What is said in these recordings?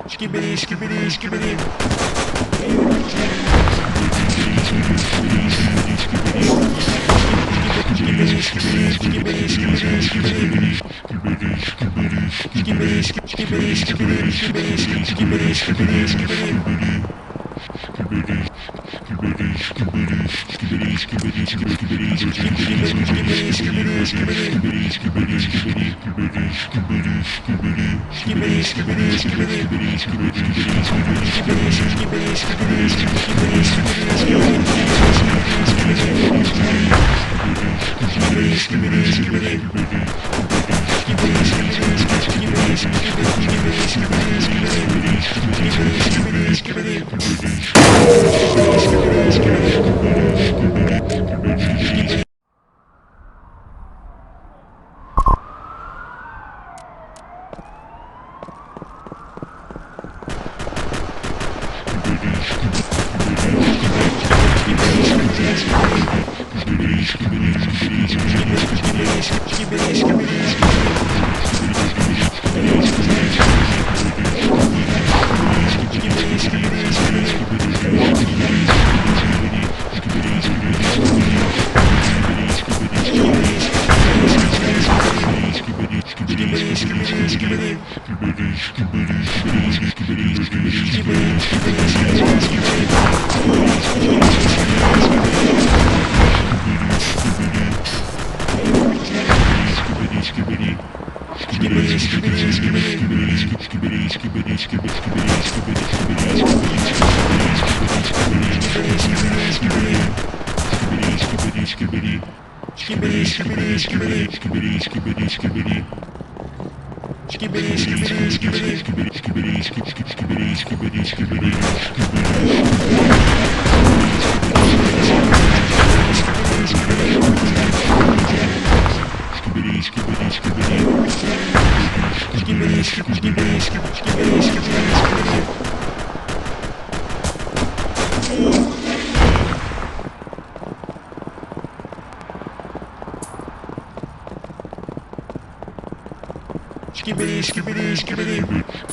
Skibidi, skibidi, skibidi. Skibidi, skibidi, skibidi. Skibidi, skibidi, skibidi. Skibidi, skibidi, skibidi. Skibidi, skibidi, skibidi. Skibidi, skibidi, skibidi, skibidi, skibidi. Skibidi, skibidi, skibidi, skibidi, skibidi. Skibidi, skibidi, skibidi,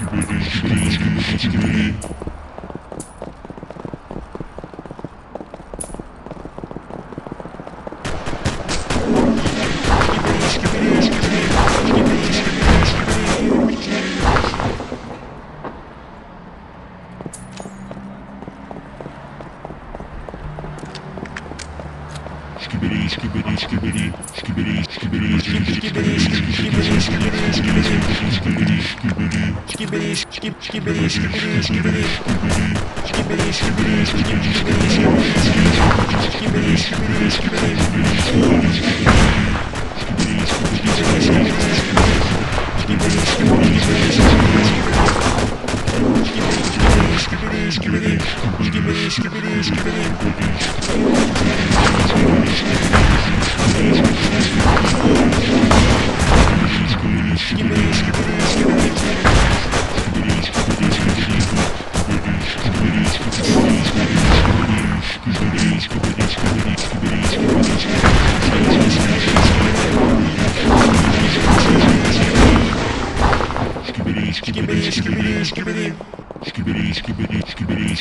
skibidi, skibidi, skibidi,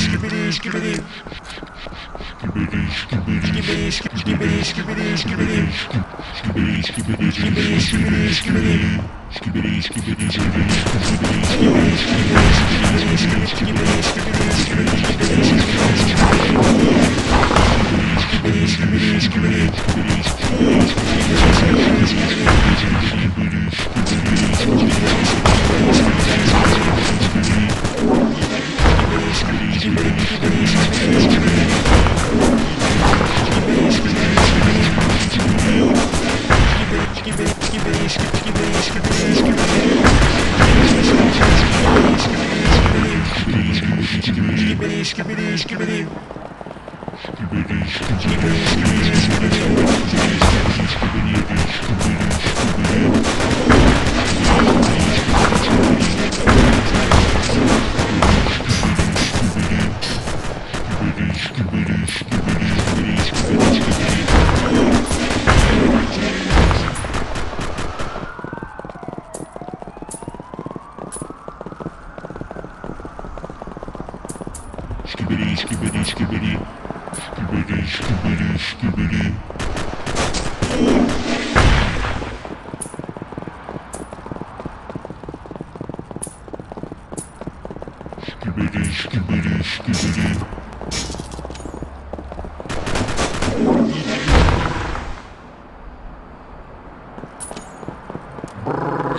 skibidi, skibidi.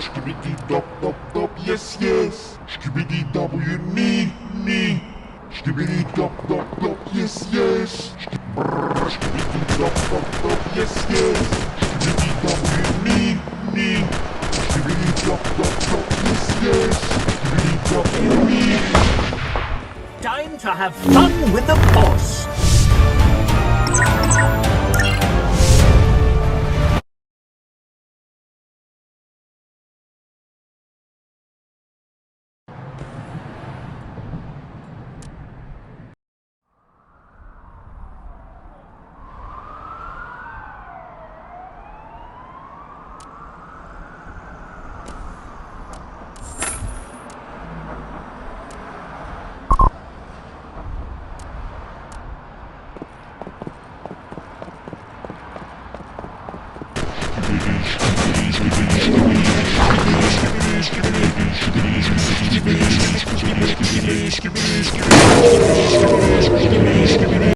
Skibidi dop dop dop, yes yes. Skibidi W knee knee. Skibidi dop dop dop, yes yes. Skibidi dop dop dop, yes yes. Skibidi W knee knee. Skibidi dop dop dop, yes yes. Skibidi W knee. Time to have fun with the boss.